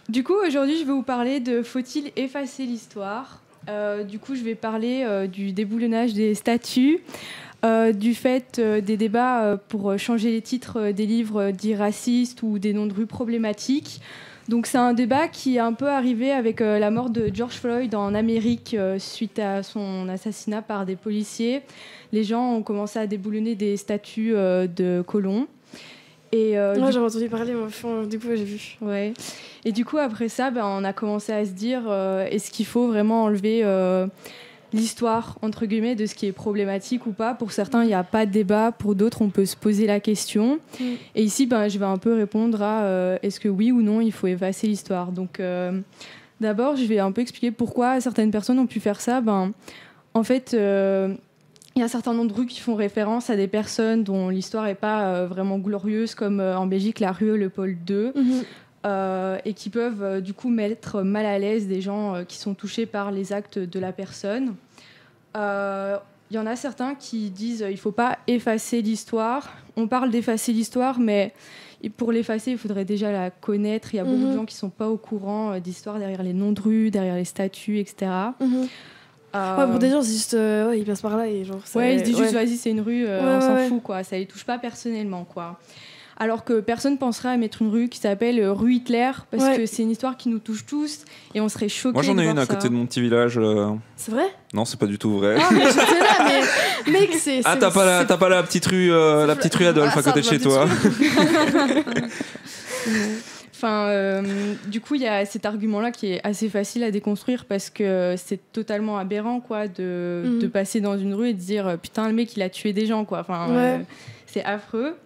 Du coup, aujourd'hui, je vais vous parler de Faut-il effacer l'histoire ? Du coup, je vais parler du déboulonnage des statues, du fait des débats pour changer les titres des livres dits racistes ou des noms de rues problématiques. Donc c'est un débat qui est un peu arrivé avec la mort de George Floyd en Amérique suite à son assassinat par des policiers. Les gens ont commencé à déboulonner des statues de colons. Et moi j'avais entendu parler, du coup j'ai vu. Ouais. Et du coup après ça, on a commencé à se dire est-ce qu'il faut vraiment enlever l'histoire entre guillemets de ce qui est problématique ou pas. Pour certains il n'y a pas de débat, pour d'autres on peut se poser la question. Et ici je vais un peu répondre à est-ce que oui ou non il faut effacer l'histoire. Donc d'abord je vais un peu expliquer pourquoi certaines personnes ont pu faire ça. En fait il y a un certain nombre de rues qui font référence à des personnes dont l'histoire n'est pas vraiment glorieuse, comme en Belgique, la rue Léopold II, et qui peuvent du coup mettre mal à l'aise des gens qui sont touchés par les actes de la personne. Il y en a certains qui disent qu'il ne faut pas effacer l'histoire. On parle d'effacer l'histoire, mais pour l'effacer, il faudrait déjà la connaître. Il y a beaucoup de gens qui ne sont pas au courant d'histoire derrière les noms de rues, derrière les statues, etc. Pour des gens, c'est juste ils passent par là et genre. Ouais, ils se disent juste vas-y, c'est une rue, on s'en fout quoi. Ça les touche pas personnellement quoi. Alors que personne penserait à mettre une rue qui s'appelle rue Hitler parce que c'est une histoire qui nous touche tous et on serait choqués. Moi j'en ai une à côté de mon petit village. C'est vrai ? Non, c'est pas du tout vrai. Ah mais j'étais là, mais mec c'est. Ah t'as pas la petite rue, la petite rue Adolphe à côté de chez toi. Du coup, il y a cet argument-là qui est assez facile à déconstruire parce que c'est totalement aberrant quoi, de passer dans une rue et de dire « Putain, le mec, il a tué des gens. » quoi. C'est affreux.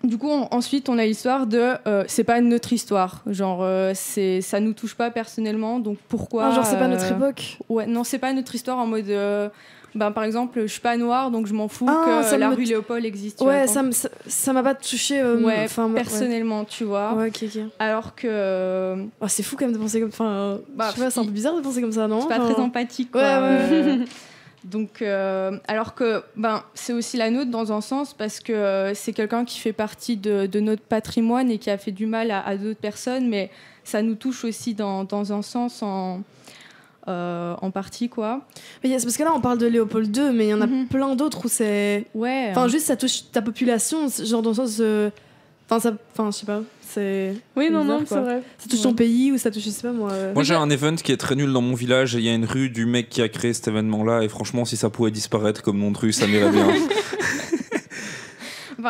Du coup, ensuite, on a l'histoire de c'est pas notre histoire. Genre, ça nous touche pas personnellement, donc pourquoi... genre, c'est pas notre époque. Ouais, non, c'est pas notre histoire en mode... par exemple, je suis pas noire, donc je m'en fous que la rue Léopold existe. Ouais, ça m'a pas touché personnellement, tu vois. Ouais, ok. Alors que... c'est fou quand même de penser comme... je sais pas, c'est un peu bizarre de penser comme ça, non ? C'est pas très empathique, quoi. Ouais. Donc, alors que c'est aussi la nôtre dans un sens parce que c'est quelqu'un qui fait partie de notre patrimoine et qui a fait du mal à d'autres personnes, mais ça nous touche aussi dans un sens en partie quoi. Mais c'est parce que là on parle de Léopold II, mais il y en a plein d'autres où c'est juste ça touche ta population, genre dans le sens je sais pas, c'est bizarre, c'est vrai. Ça touche ton pays ou ça touche, je sais pas moi. Moi j'ai un event qui est très nul dans mon village et il y a une rue du mec qui a créé cet événement là et franchement si ça pouvait disparaître comme nom de rue ça m'irait bien.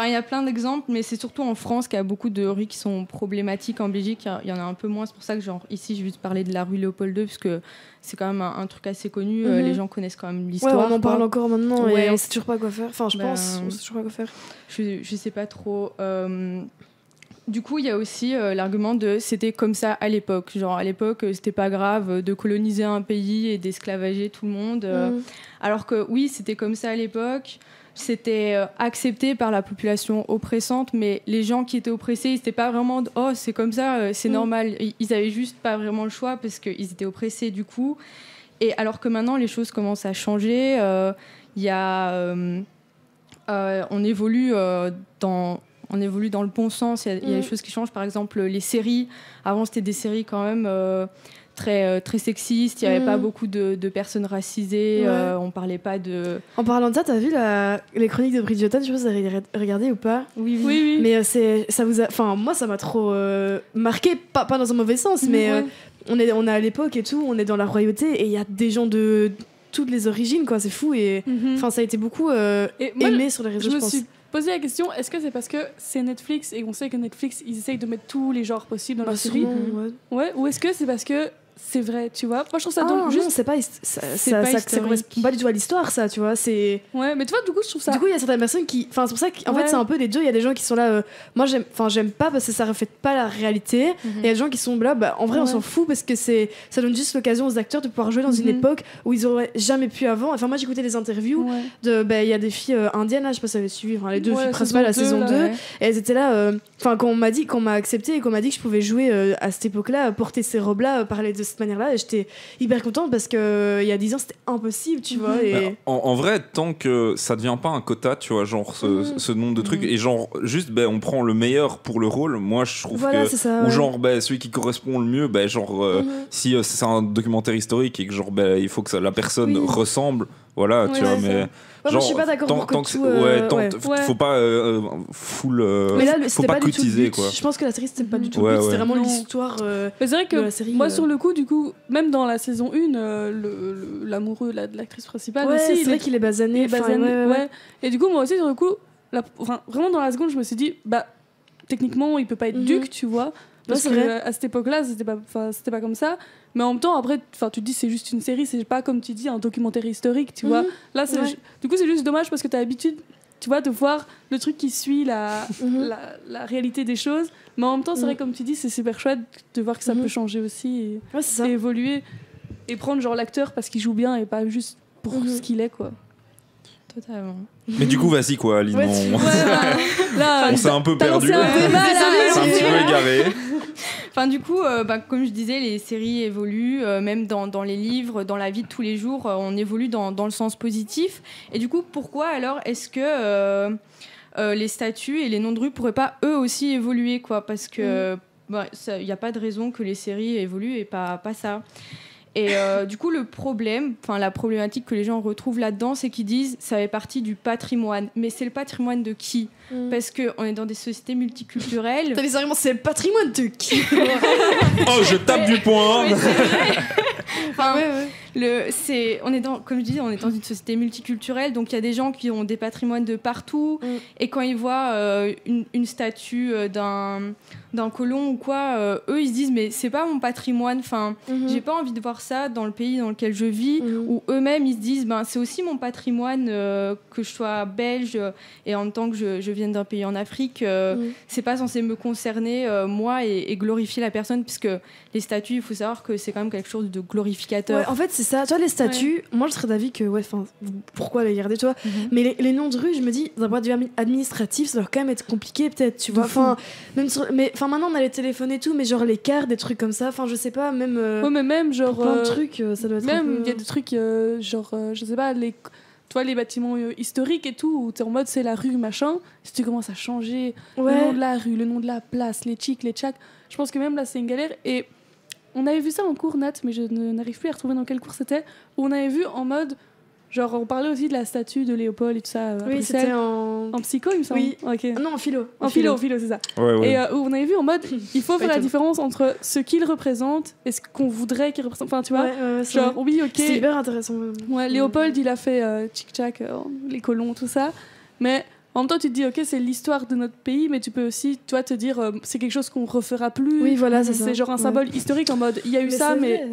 Il y a plein d'exemples, mais c'est surtout en France qu'il y a beaucoup de rues qui sont problématiques. En Belgique, il y en a un peu moins. C'est pour ça que ici, je vais te parler de la rue Léopold II, parce que c'est quand même un truc assez connu. Les gens connaissent quand même l'histoire. Ouais, on en parle encore maintenant et on sait toujours pas quoi faire. Enfin, je pense, on sait toujours pas quoi faire. Je sais pas trop. Du coup, il y a aussi l'argument de c'était comme ça à l'époque. Genre, à l'époque, c'était pas grave de coloniser un pays et d'esclavager tout le monde. Alors que oui, c'était comme ça à l'époque. C'était accepté par la population oppressante, mais les gens qui étaient oppressés, ils n'étaient pas vraiment « Oh, c'est comme ça, c'est normal ». Ils n'avaient juste pas vraiment le choix parce qu'ils étaient oppressés du coup. Et alors que maintenant, les choses commencent à changer. On évolue dans le bon sens. Il y a des choses qui changent. Par exemple, les séries. Avant, c'était des séries quand même... très sexiste, il n'y avait pas beaucoup de personnes racisées, on parlait pas de... En parlant de ça, t'as vu les chroniques de Bridgerton, je sais pas si vous avez regardé ou pas. Oui. Mais ça vous a... Enfin, moi, ça m'a trop marqué, pas dans un mauvais sens, mais on est à l'époque et tout, on est dans la royauté et il y a des gens de toutes les origines, quoi, c'est fou et ça a été beaucoup aimé sur les réseaux, je pense. Je me suis posé la question, est-ce que c'est parce que c'est Netflix et on sait que Netflix, ils essayent de mettre tous les genres possibles dans leur série ou est-ce que c'est parce que c'est vrai, tu vois. Moi, je trouve ça donc juste... Non, c'est pas... Ça correspond pas du tout à l'histoire, ça, tu vois. C'est... Ouais, mais tu vois, du coup, je trouve ça... Du coup, il y a certaines personnes qui... Enfin, c'est pour ça qu'en fait, c'est un peu les deux. Il y a des gens qui sont là... Moi, j'aime pas parce que ça reflète pas la réalité. Et il y a des gens qui sont là... en vrai, on s'en fout parce que ça donne juste l'occasion aux acteurs de pouvoir jouer dans une époque où ils auraient jamais pu avant. Enfin, moi, j'écoutais des interviews de... Il y a des filles indiennes, là, je sais pas si vous avez suivi. Enfin, les deux filles principales, la saison 2. Et elles étaient là... Enfin, quand on m'a accepté et qu'on m'a dit que je pouvais jouer à cette époque-là, porter ces robes-là, parler de cette manière-là et j'étais hyper contente parce que il y a 10 ans c'était impossible, tu vois. Et... En vrai, tant que ça devient pas un quota, tu vois, genre ce nombre de trucs et genre juste on prend le meilleur pour le rôle, moi je trouve que ça, ou genre celui qui correspond le mieux, si c'est un documentaire historique et que genre il faut que la personne ressemble, voilà, tu vois, mais genre, je suis pas d'accord pour que tout... faut pas full mais là, faut pas cotiser quoi. Je pense que la série c'était pas du tout le but, c'était vraiment l'histoire mais c'est vrai que de la série, moi sur le coup du coup même dans la saison 1 l'amoureux de l'actrice principale aussi, c'est vrai qu'il est basané, et du coup moi aussi sur le coup vraiment dans la seconde je me suis dit techniquement il peut pas être duc, tu vois, parce que à cette époque-là c'était pas comme ça, mais en même temps après tu te dis c'est juste une série, c'est pas comme tu dis un documentaire historique, tu vois. Là du coup c'est juste dommage parce que t'as l'habitude, tu vois, de voir le truc qui suit la réalité des choses, mais en même temps c'est vrai comme tu dis c'est super chouette de voir que ça peut changer aussi et évoluer et prendre genre l'acteur parce qu'il joue bien et pas juste pour ce qu'il est quoi. Totalement. Mais du coup, vas-y quoi, Aline. Là, on s'est un peu perdu. C'est un petit peu égaré. Enfin, du coup, comme je disais, les séries évoluent, même dans les livres, dans la vie de tous les jours, on évolue dans le sens positif. Et du coup, pourquoi alors est-ce que les statuts et les noms de rue pourraient pas eux aussi évoluer, quoi ? Parce que il n'y a pas de raison que les séries évoluent et pas ça. Et du coup, la problématique que les gens retrouvent là-dedans, c'est qu'ils disent ça fait partie du patrimoine. Mais c'est le patrimoine de qui ? Parce qu'on est dans des sociétés multiculturelles. T'as sérieusement, c'est le patrimoine de qui ? Oh, je tape du poing. Comme je disais, on est dans une société multiculturelle, donc il y a des gens qui ont des patrimoines de partout, et quand ils voient une statue d'un colon ou quoi, eux ils se disent mais c'est pas mon patrimoine, j'ai pas envie de voir ça dans le pays dans lequel je vis, ou eux-mêmes ils se disent c'est aussi mon patrimoine que je sois belge et en même temps que je vienne d'un pays en Afrique, c'est pas censé me concerner moi et glorifier la personne, puisque les statues, il faut savoir que c'est quand même quelque chose de glorificateur. En fait c'est ça, tu vois, les statues, moi je serais d'avis que pourquoi les garder, tu vois, mais les noms de rue, je me dis d'un point de vue administratif ça doit quand même être compliqué peut-être, tu vois, maintenant on a les téléphones et tout, mais genre les cartes, des trucs comme ça, je sais pas, même mais même genre plein de trucs, ça doit être même il y a des trucs je sais pas, les bâtiments historiques et tout, où t'es en mode c'est la rue machin, si tu commences à changer le nom de la rue, le nom de la place, les chics, les tchacs, je pense que même là c'est une galère. Et on avait vu ça en cours, Nat, mais je n'arrive plus à retrouver dans quel cours c'était, où on avait vu en mode genre on parlait aussi de la statue de Léopold et tout ça. Oui, c'était en psycho, il me semble. Oui. Okay. Non, en philo. En philo, c'est ça. Ouais. Et où on avait vu en mode il faut faire la différence entre ce qu'il représente et ce qu'on voudrait qu'il représente. Enfin, tu vois, genre vrai. Oui, ok. C'est hyper intéressant. Ouais, Léopold, il a fait tchic-tchac, les colons, tout ça. Mais en même temps, tu te dis, ok, c'est l'histoire de notre pays, mais tu peux aussi, toi, te dire, c'est quelque chose qu'on refera plus. Oui, voilà, c'est ça. C'est genre un symbole historique en mode, il y a eu ça, mais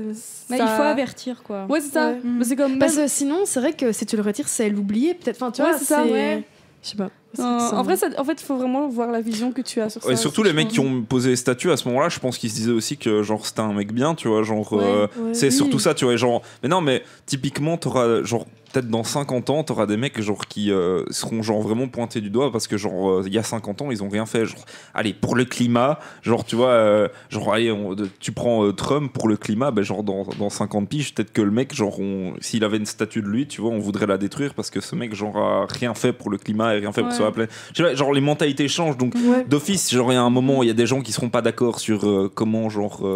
il faut avertir, quoi. Ouais, c'est ça. Mais c'est comme parce que sinon, c'est vrai que si tu le retires, c'est l'oublier, peut-être. Enfin, tu vois, c'est ça. Ouais. Je sais pas. En vrai, il faut vraiment voir la vision que tu as sur ça. Et surtout, les mecs qui ont posé les statues à ce moment-là, je pense qu'ils se disaient aussi que genre c'était un mec bien, tu vois, genre c'est surtout ça, tu vois, genre. Mais non, mais typiquement, t'auras genre peut-être dans 50 ans, t'auras des mecs genre qui seront genre vraiment pointés du doigt parce que genre il y a 50 ans, ils ont rien fait. Genre, allez, pour le climat, genre tu vois, genre allez, tu prends Trump pour le climat, genre dans 50 piges, peut-être que le mec, genre s'il avait une statue de lui, tu vois, on voudrait la détruire parce que ce mec genre a rien fait pour le climat et rien fait pour la planète. Tu vois, genre les mentalités changent, donc d'office, genre il y a un moment où il y a des gens qui seront pas d'accord sur comment genre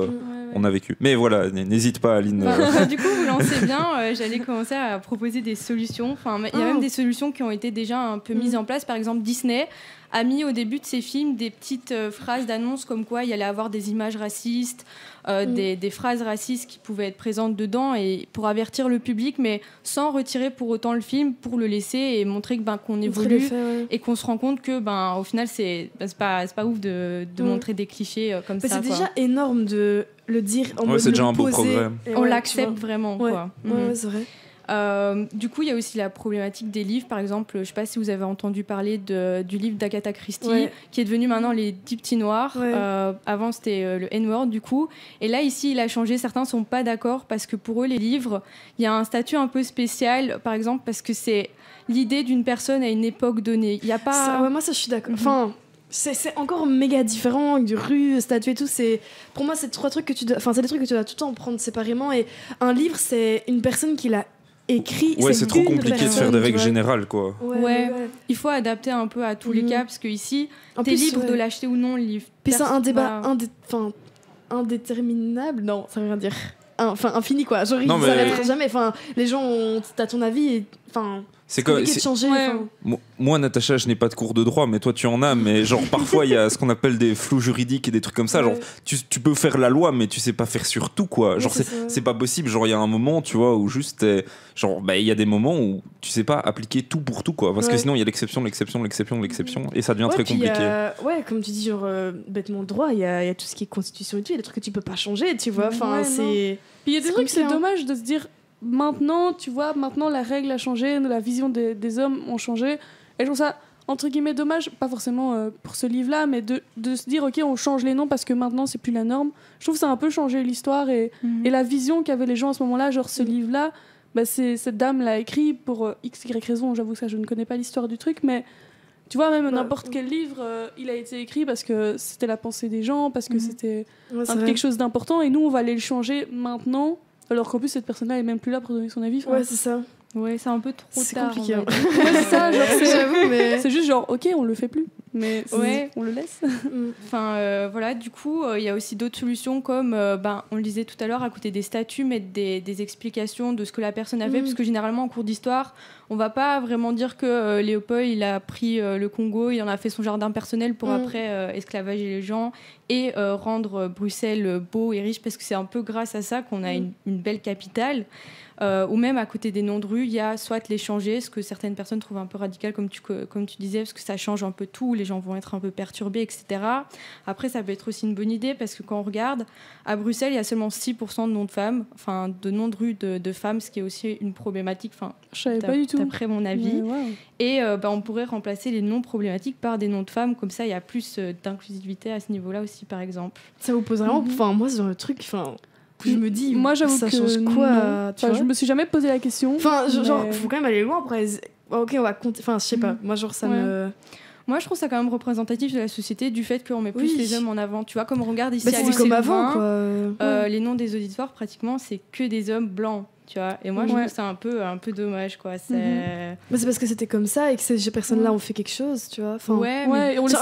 on a vécu. Mais voilà, n'hésite pas, Aline. Du coup, vous lancez bien. J'allais commencer à proposer des solutions. Enfin, il y a même des solutions qui ont été déjà un peu mises en place. Par exemple, Disney a mis au début de ses films des petites phrases d'annonce comme quoi il y allait avoir des images racistes, des phrases racistes qui pouvaient être présentes dedans, et pour avertir le public, mais sans retirer pour autant le film, pour le laisser et montrer que qu'on évolue et qu'on se rend compte que au final c'est pas ouf de montrer des clichés comme ça. C'est déjà énorme de le dire en mode c'est déjà un beau poser. progrès. On l'accepte vraiment, quoi. Ouais, c'est vrai. Du coup, il y a aussi la problématique des livres. Par exemple, je ne sais pas si vous avez entendu parler du livre d'Agatha Christie, qui est devenu maintenant Les 10 petits noirs. Avant, c'était le N-word, du coup. Et là, ici, il a changé. Certains ne sont pas d'accord parce que pour eux, les livres, il y a un statut un peu spécial, par exemple, parce que c'est l'idée d'une personne à une époque donnée. Il y a pas... moi, ça, je suis d'accord. Enfin... c'est encore méga différent du rue, statue et tout. Pour moi, c'est 3 trucs que c'est des trucs que tu dois tout le temps prendre séparément. Et un livre, c'est une personne qui l'a écrit. Ouais, c'est trop compliqué de faire des règles générales, quoi. Ouais. Il faut adapter un peu à tous les cas, parce que ici, t'es libre de l'acheter ou non, le livre. Puis c'est un débat indéterminable. Non, ça veut rien dire. Infini, quoi. Genre, il s'arrêtera jamais. Enfin, les gens t'as ton avis et... C'est compliqué de changer. Moi, Natacha, je n'ai pas de cours de droit, mais toi, tu en as. Mais genre, parfois, il y a ce qu'on appelle des flous juridiques et des trucs comme ça. Genre, tu peux faire la loi, mais tu sais pas faire sur tout, quoi. Genre, c'est pas possible. Genre, il y a un moment, tu vois, où juste, genre, il y a des moments où tu sais pas appliquer tout pour tout, quoi. Parce que sinon, il y a l'exception, et ça devient très compliqué. Comme tu dis, genre, bêtement droit, il y a tout ce qui est constitution et tout, il y a des trucs que tu peux pas changer, tu vois. Puis il y a des trucs, c'est dommage de se dire. Maintenant, tu vois, la règle a changé, la vision des hommes ont changé. Et je trouve ça, entre guillemets, dommage, pas forcément pour ce livre-là, mais de se dire, ok, on change les noms parce que maintenant, c'est plus la norme. Je trouve que ça a un peu changé l'histoire et la vision qu'avaient les gens à ce moment-là. Genre, ce livre-là, cette dame l'a écrit pour x, y raison. J'avoue que ça, je ne connais pas l'histoire du truc, mais tu vois, même n'importe quel livre, il a été écrit parce que c'était la pensée des gens, parce que c'était quelque chose d'important. Et nous, on va aller le changer maintenant. Alors qu'en plus, cette personne-là est même plus là pour donner son avis. Ouais, c'est ça. Ouais, c'est un peu trop tard. C'est compliqué. Ouais, c'est ça. Genre, j'avoue, mais... c'est juste genre, ok, on le fait plus. Mais on le laisse. Voilà, du coup, il y a aussi d'autres solutions comme, on le disait tout à l'heure, à côté des statuts, mettre des explications de ce que la personne a fait. Parce que généralement, en cours d'histoire, on va pas vraiment dire que Léopold, il a pris le Congo, il en a fait son jardin personnel pour après esclavager les gens et rendre Bruxelles beau et riche, parce que c'est un peu grâce à ça qu'on a une belle capitale. Ou même à côté des noms de rue, il y a soit les changer, ce que certaines personnes trouvent un peu radical, comme tu disais, parce que ça change un peu tout, les gens vont être un peu perturbés, etc. Après, ça peut être aussi une bonne idée, parce que quand on regarde, à Bruxelles, il y a seulement 6% de noms de femmes, enfin de noms de rue de femmes, ce qui est aussi une problématique, je savais pas du tout, d'après mon avis. Et on pourrait remplacer les noms problématiques par des noms de femmes, comme ça il y a plus d'inclusivité à ce niveau-là aussi, par exemple. Ça vous pose vraiment... moi, c'est un truc... je me dis, moi, j'avoue ça que change quoi je me suis jamais posé la question. Genre, faut quand même aller loin pour ok, on va compter. Je sais pas. Moi, genre, ça me. Moi, je trouve ça quand même représentatif de la société, du fait qu'on met plus les hommes en avant. Tu vois, comme on regarde ici à c'est comme avant, quoi. Les noms des auditoires, pratiquement, c'est que des hommes blancs. Tu vois, et moi je trouve que c'est un peu dommage, quoi. Mais c'est parce que c'était comme ça et que ces personnes-là ont fait quelque chose, tu vois. Et on laissait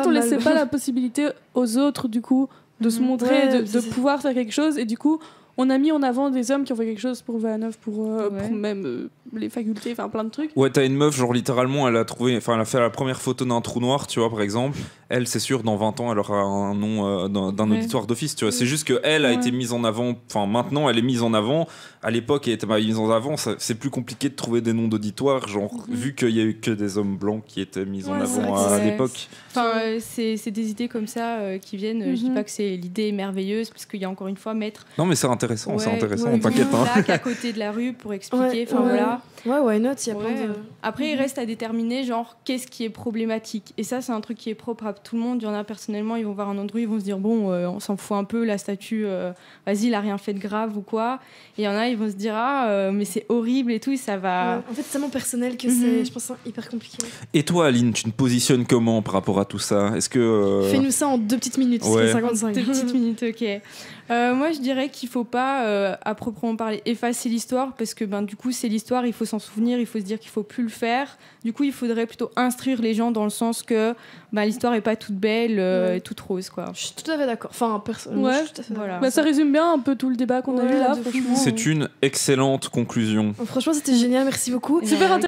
on laissait pas la possibilité aux autres, du coup, de se montrer, de pouvoir faire quelque chose. Et du coup, on a mis en avant des hommes qui ont fait quelque chose pour V9, pour même les facultés, plein de trucs. Ouais, t'as une meuf, genre littéralement, elle a fait la première photo d'un trou noir, tu vois, par exemple. Elle, c'est sûr, dans 20 ans, elle aura un nom d'un auditoire d'office, tu vois. C'est juste qu'elle a été mise en avant, maintenant, elle est mise en avant. À l'époque, elle était pas mise en avant. C'est plus compliqué de trouver des noms d'auditoires, genre, vu qu'il y a eu que des hommes blancs qui étaient mis en avant à l'époque. C'est des idées comme ça qui viennent. Je dis pas que c'est l'idée merveilleuse, parce qu'il y a encore une fois mettre... Non, mais c'est intéressant, on t'inquiète. Une plaque à côté de la rue pour expliquer, voilà. Ouais, why not, il y a plein de... Après, il reste à déterminer, genre, qu'est-ce qui est problématique. Et ça, c'est un truc qui est propre à tout le monde. Il y en a, personnellement, ils vont voir un nom de rue, ils vont se dire, bon, on s'en fout un peu, la statue, vas-y, il a rien fait de grave ou quoi. Et il y en a, ils vont se dire, mais c'est horrible et tout, et ça va... En fait, c'est tellement personnel que c'est, je pense, hyper compliqué. Et toi, Aline, tu te positionnes comment par rapport à tout ça ? Est-ce que... Fais-nous ça en 2 petites minutes, ouais. 55. 2 petites minutes, ok. Moi, je dirais qu'il faut pas, à proprement parler, effacer l'histoire, parce que du coup, c'est l'histoire, il faut s'en souvenir, il faut se dire qu'il faut plus le faire. Du coup, il faudrait plutôt instruire les gens dans le sens que l'histoire est pas toute belle, toute rose, quoi. Je suis tout à fait d'accord. Personnellement, je suis tout à fait d'accord. Voilà. Ça résume bien un peu tout le débat qu'on a eu là, franchement. C'est une excellente conclusion. Franchement, c'était génial, merci beaucoup. Super intéressant.